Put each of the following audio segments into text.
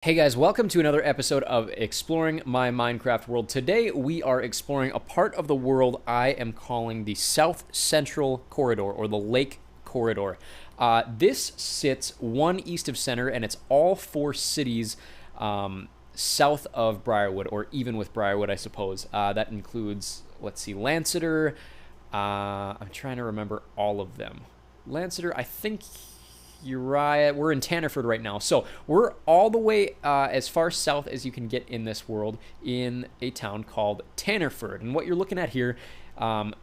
Hey guys, welcome to another episode of Exploring My Minecraft World. Today we are exploring a part of the world I am calling the South Central Corridor, or the Lake Corridor. This sits one east of center, and it's all four cities south of Briarwood, or even with Briarwood, I suppose. That includes, let's see, Lanceter. I'm trying to remember all of them. Lanceter, I think Uriah. We're in Tannerford right now. So we're all the way as far south as you can get in this world in a town called Tannerford. And what you're looking at here,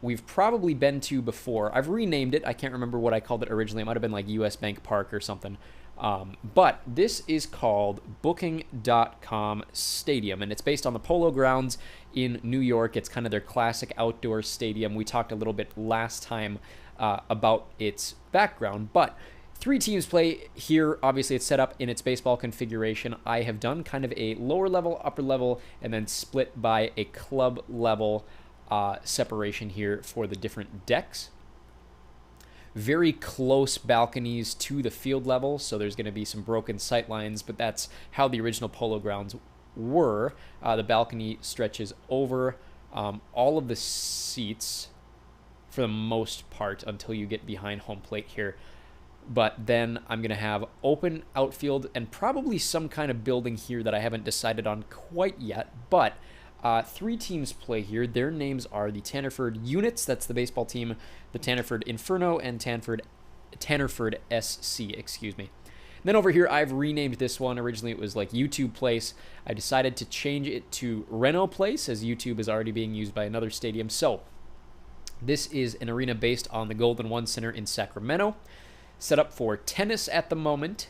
we've probably been to before. I've renamed it. I can't remember what I called it originally. It might have been like US Bank Park or something. But this is called Booking.com Stadium, and it's based on the Polo Grounds in New York. It's kind of their classic outdoor stadium. We talked a little bit last time about its background, but three teams play here. Obviously, it's set up in its baseball configuration. I have done kind of a lower level, upper level, and then split by a club level separation here for the different decks. Very close balconies to the field level, so there's going to be some broken sight lines, but that's how the original Polo Grounds were. The balcony stretches over all of the seats for the most part until you get behind home plate here. But then I'm going to have open outfield and probably some kind of building here that I haven't decided on quite yet. But three teams play here. Their names are the Tannerford Units, that's the baseball team, the Tannerford Inferno, and Tannerford SC, excuse me. And then over here, I've renamed this one. Originally, it was like YouTube Place. I decided to change it to Reno Place, as YouTube is already being used by another stadium. So this is an arena based on the Golden One Center in Sacramento. Set up for tennis at the moment.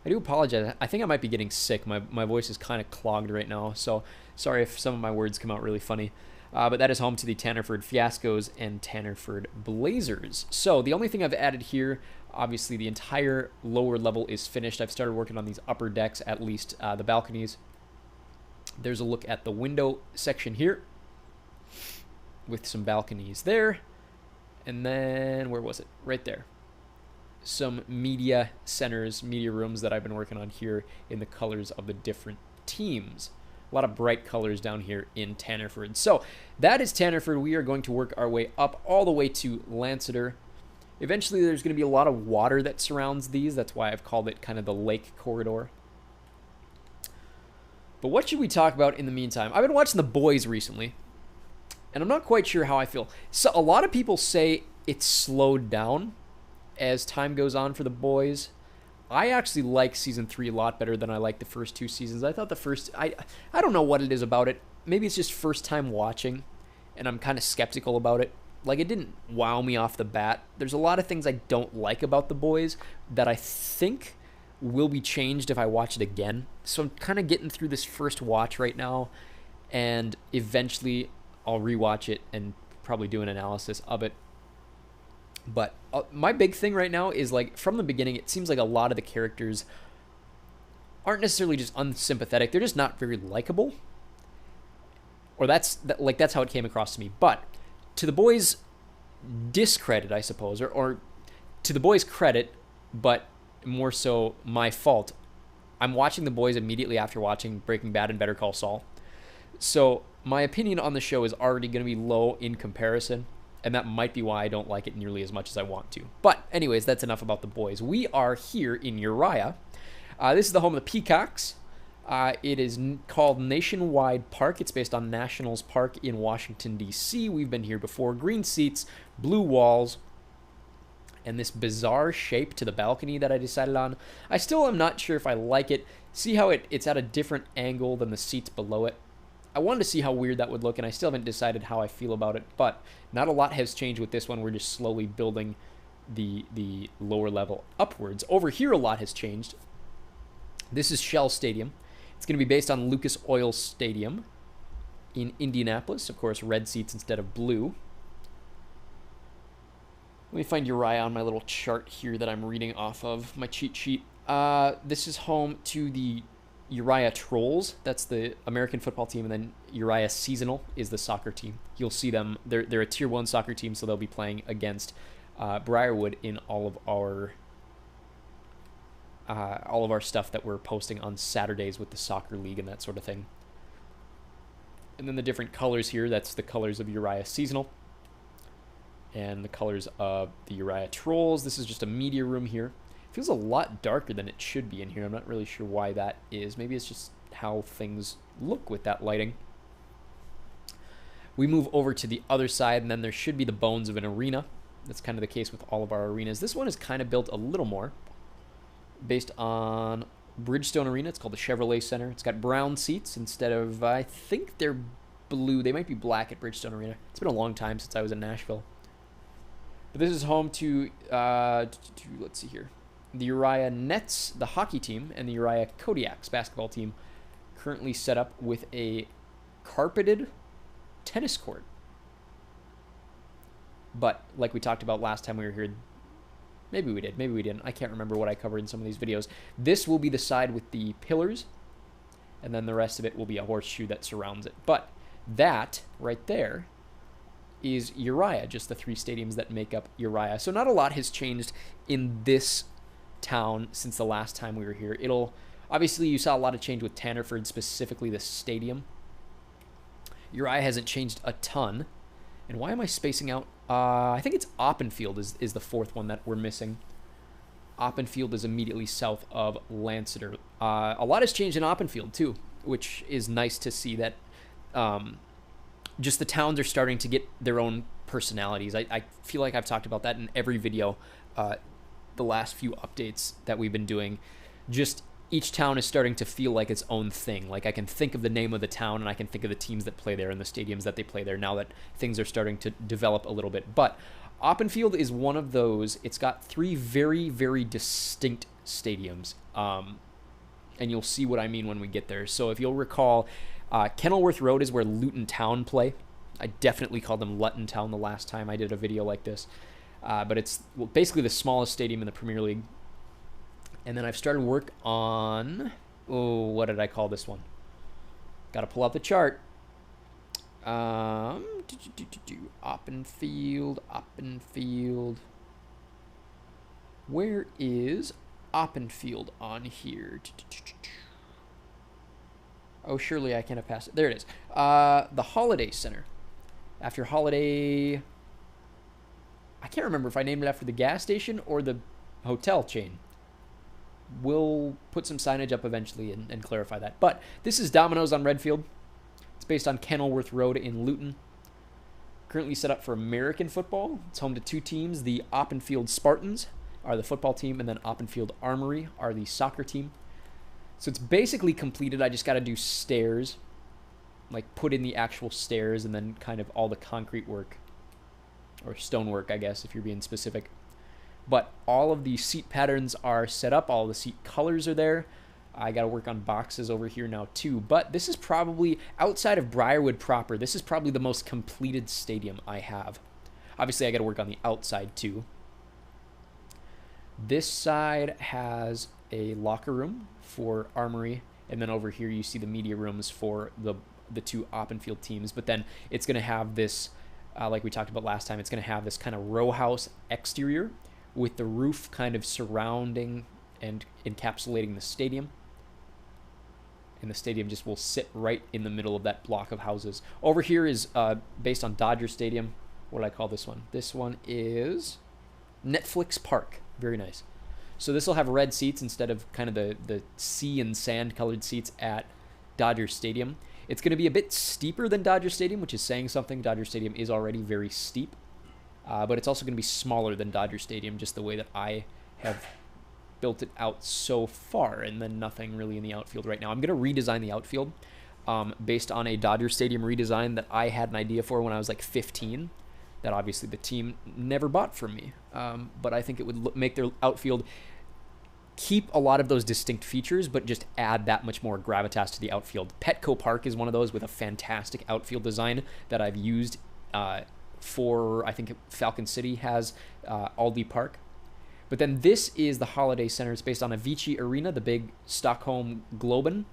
I do apologize. I think I might be getting sick. My voice is kind of clogged right now, so sorry if some of my words come out really funny. But that is home to the Tannerford Fiascos and Tannerford Blazers. So the only thing I've added here, obviously the entire lower level is finished. I've started working on these upper decks, at least the balconies. There's a look at the window section here with some balconies there. And then, where was it? Right there. Some media centers, media rooms that I've been working on here in the colors of the different teams. A lot of bright colors down here in Tannerford. So that is Tannerford. We are going to work our way up all the way to Lanceter. Eventually there's going to be a lot of water that surrounds these. That's why I've called it kind of the lake corridor. But what should we talk about in the meantime? I've been watching The Boys recently, and I'm not quite sure how I feel. So a lot of people say it's slowed down as time goes on for The Boys. I actually like season 3 a lot better than I like the first two seasons. I thought the first, I don't know what it is about it. Maybe it's just first time watching, and I'm kind of skeptical about it. Like, it didn't wow me off the bat. There's a lot of things I don't like about The Boys that I think will be changed if I watch it again. So I'm kind of getting through this first watch right now, and eventually I'll rewatch it and probably do an analysis of it. But my big thing right now is, like, from the beginning, it seems like a lot of the characters aren't necessarily just unsympathetic. They're just not very likable. Or that's how it came across to me. But to The Boys' discredit, I suppose, or to The Boys' credit, but more so my fault, I'm watching The Boys immediately after watching Breaking Bad and Better Call Saul. So my opinion on the show is already going to be low in comparison. And that might be why I don't like it nearly as much as I want to. But anyways, that's enough about The Boys. We are here in Uriah. This is the home of the Peacocks. It is called Nationwide Park. It's based on Nationals Park in Washington, D.C. We've been here before. Green seats, blue walls, and this bizarre shape to the balcony that I decided on. I still am not sure if I like it. See how it's at a different angle than the seats below it. I wanted to see how weird that would look, and I still haven't decided how I feel about it, but not a lot has changed with this one. We're just slowly building the lower level upwards. Over here, a lot has changed. This is Shell Stadium. It's going to be based on Lucas Oil Stadium in Indianapolis. Of course, red seats instead of blue. Let me find Uriah on my little chart here that I'm reading off of, my cheat sheet. This is home to the Uriah Trolls. That's the American football team, and then Uriah Seasonal is the soccer team. You'll see them. They're a Tier 1 soccer team, so they'll be playing against Briarwood in all of our all of our stuff that we're posting on Saturdays with the soccer league and that sort of thing. And then the different colors here, that's the colors of Uriah Seasonal. And the colors of the Uriah Trolls. This is just a media room here. It feels a lot darker than it should be in here. I'm not really sure why that is. Maybe it's just how things look with that lighting. We move over to the other side, and then there should be the bones of an arena. That's kind of the case with all of our arenas. This one is kind of built a little more based on Bridgestone Arena. It's called the Chevrolet Center. It's got brown seats instead of, I think they're blue. They might be black at Bridgestone Arena. It's been a long time since I was in Nashville. But this is home to let's see here, the Uriah Nets, the hockey team, and the Uriah Kodiaks basketball team, currently set up with a carpeted tennis court. But like we talked about last time we were here, maybe we did, maybe we didn't. I can't remember what I covered in some of these videos. This will be the side with the pillars, and then the rest of it will be a horseshoe that surrounds it. But that right there is Uriah, just the 3 stadiums that make up Uriah. So not a lot has changed in this town since the last time we were here. Obviously you saw a lot of change with Tannerford, specifically the stadium. Uriah hasn't changed a ton. And why am I spacing out? I think it's Oppenfield is the 4th one that we're missing. Oppenfield is immediately south of Lanceter. A lot has changed in Oppenfield too, which is nice to see that just the towns are starting to get their own personalities. I feel like I've talked about that in every video, the last few updates that we've been doing. Just each town is starting to feel like its own thing. Like I can think of the name of the town and I can think of the teams that play there and the stadiums that they play there now that things are starting to develop a little bit. But Oppenfield is one of those. It's got 3 very, very distinct stadiums. And you'll see what I mean when we get there. So if you'll recall, Kenilworth Road is where Luton Town play. I definitely called them Luton Town the last time I did a video like this. But it's basically the smallest stadium in the Premier League. And then I've started work on, what did I call this one? Got to pull out the chart. Oppenfield. Where is Oppenfield on here? Oh, surely I can't have passed it. There it is. The Holiday Center. After Holiday, I can't remember if I named it after the gas station or the hotel chain. We'll put some signage up eventually and clarify that. But this is Domino's on Redfield. It's based on Kenilworth Road in Luton. Currently set up for American football. It's home to 2 teams. The Oppenfield Spartans are the football team, and then Oppenfield Armory are the soccer team. So it's basically completed. I just got to do stairs, like put in the actual stairs, and then kind of all the concrete work, or stonework, I guess, if you're being specific. But all of the seat patterns are set up. All the seat colors are there. I got to work on boxes over here now too. But this is probably, outside of Briarwood proper, this is probably the most completed stadium I have. Obviously, I got to work on the outside too. This side has a locker room for Armory. And then over here, you see the media rooms for the 2 Oppenfield teams. But then it's going to have this, like we talked about last time, it's going to have this kind of row house exterior with the roof kind of surrounding and encapsulating the stadium. And the stadium just will sit right in the middle of that block of houses. Over here is based on Dodger Stadium. What do I call this one? This one is Netflix Park. Very nice. So this will have red seats instead of kind of the sea and sand colored seats at Dodger Stadium. It's going to be a bit steeper than Dodger Stadium, which is saying something. Dodger Stadium is already very steep. But it's also going to be smaller than Dodger Stadium, just the way that I have built it out so far, and then nothing really in the outfield right now. I'm going to redesign the outfield based on a Dodger Stadium redesign that I had an idea for when I was like 15, that obviously the team never bought from me. But I think it would make their outfield keep a lot of those distinct features, but just add that much more gravitas to the outfield. Petco Park is one of those with a fantastic outfield design that I've used for, I think Falcon City has Aldi Park. But then this is the Holiday Center. It's based on Avicii Arena, the big Stockholm Globen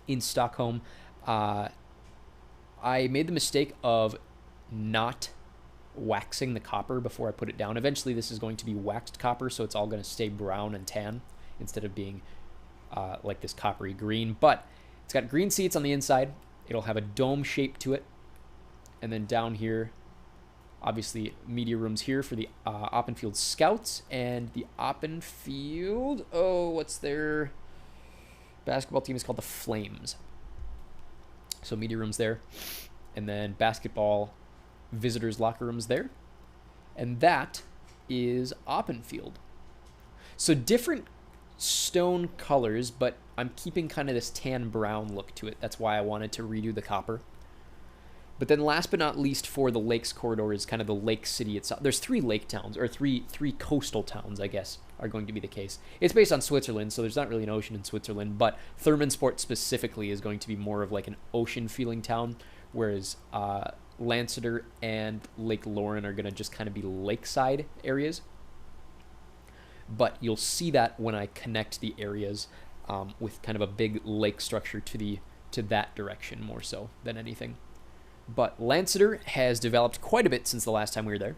in Stockholm. I made the mistake of not waxing the copper before I put it down. Eventually this is going to be waxed copper, so it's all going to stay brown and tan instead of being like this coppery green. But it's got green seats on the inside. It'll have a dome shape to it. And then down here, obviously, media rooms here for the Oppenfield Scouts and the Oppenfield. Oh, what's their basketball team? Is called the Flames. So media rooms there, and then basketball visitors locker rooms there, and that is Oppenfield. So different stone colors, but I'm keeping kind of this tan brown look to it. That's why I wanted to redo the copper. But then last but not least for the Lakes Corridor is kind of the lake city itself. There's 3 lake towns, or three coastal towns, I guess, are going to be the case. It's based on Switzerland, so there's not really an ocean in Switzerland, but Thermonsport specifically is going to be more of like an ocean-feeling town, whereas Lanceter and Lake Lorne are going to just kind of be lakeside areas. But you'll see that when I connect the areas with kind of a big lake structure to that direction more so than anything. But Lanceter has developed quite a bit since the last time we were there.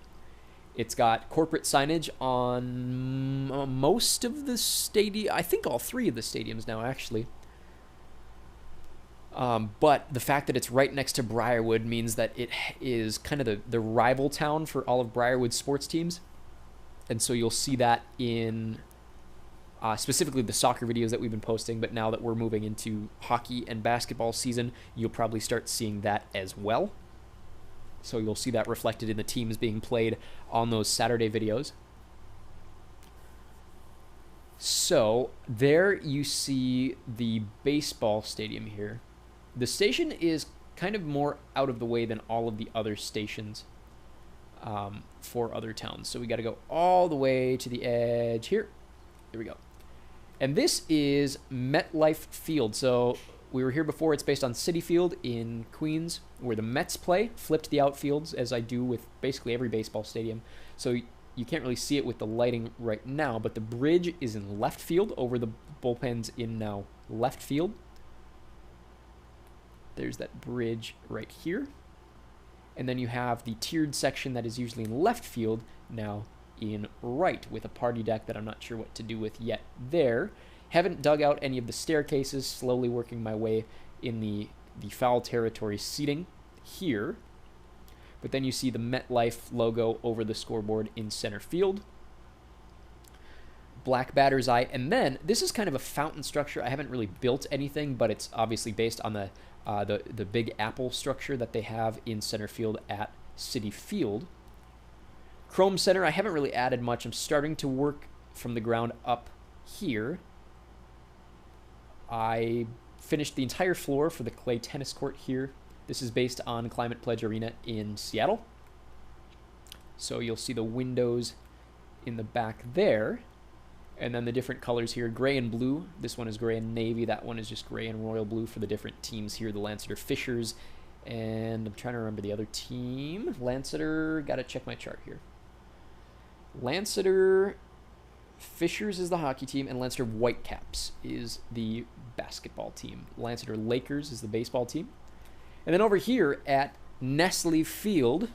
It's got corporate signage on most of the stadium. I think all 3 of the stadiums now, actually. But the fact that it's right next to Briarwood means that it is kind of the rival town for all of Briarwood's sports teams. And so you'll see that in specifically the soccer videos that we've been posting, but now that we're moving into hockey and basketball season, you'll probably start seeing that as well. So you'll see that reflected in the teams being played on those Saturday videos. So there you see the baseball stadium here. The station is kind of more out of the way than all of the other stations for other towns. So we got to go all the way to the edge here. There we go. And this is MetLife Field. So we were here before. It's based on Citi Field in Queens, where the Mets play. Flipped the outfields, as I do with basically every baseball stadium. So you can't really see it with the lighting right now, but the bridge is in left field over the bullpens in now left field. There's that bridge right here. And then you have the tiered section that is usually in left field now in right, with a party deck that I'm not sure what to do with yet there. Haven't dug out any of the staircases, slowly working my way in the foul territory seating here. But then you see the MetLife logo over the scoreboard in center field. Black batter's eye. And then this is kind of a fountain structure. I haven't really built anything, but it's obviously based on the Big Apple structure that they have in center field at Citi Field. Chrome Center, I haven't really added much. I'm starting to work from the ground up here. I finished the entire floor for the clay tennis court here. This is based on Climate Pledge Arena in Seattle. So you'll see the windows in the back there. And then the different colors here, gray and blue. This one is gray and navy. That one is just gray and royal blue for the different teams here. The Lanceter Fishers. And I'm trying to remember the other team. Lanceter, got to check my chart here. Lanceter Fishers is the hockey team, and Lanceter Whitecaps is the basketball team. Lanceter Lakers is the baseball team. And then over here at Nestle Field,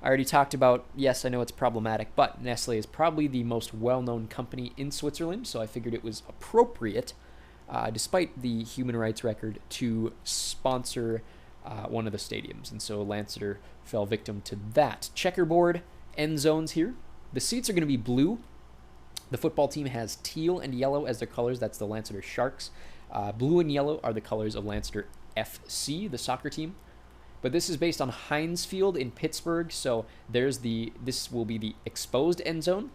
I already talked about, yes, I know it's problematic, but Nestle is probably the most well-known company in Switzerland, so I figured it was appropriate, despite the human rights record, to sponsor one of the stadiums. And so Lanceter fell victim to that. Checkerboard end zones here. The seats are going to be blue. The football team has teal and yellow as their colors. That's the Lanceter Sharks. Blue and yellow are the colors of Lanceter FC, the soccer team. But this is based on Heinz Field in Pittsburgh. So this will be the exposed end zone.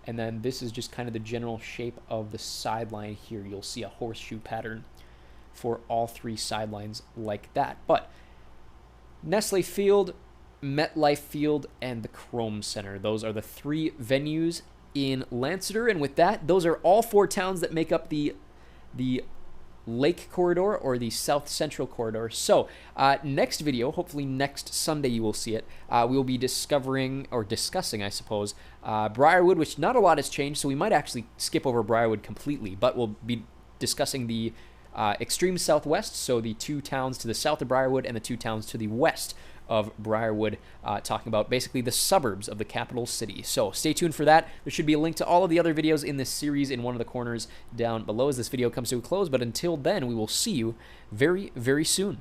And then this is just kind of the general shape of the sideline here. You'll see a horseshoe pattern for all 3 sidelines like that. But Nestle Field, MetLife Field, and the Chrome Center. Those are the 3 venues in Lanceter. And with that, those are all 4 towns that make up the Lake Corridor, or the South Central Corridor. So next video, hopefully next Sunday you will see it, we'll be discussing, I suppose, Briarwood, which not a lot has changed, so we might actually skip over Briarwood completely, but we'll be discussing the extreme southwest, so the 2 towns to the south of Briarwood and the 2 towns to the west of Briarwood, talking about basically the suburbs of the capital city. So stay tuned for that. There should be a link to all of the other videos in this series in one of the corners down below as this video comes to a close. But until then, we will see you very, very soon.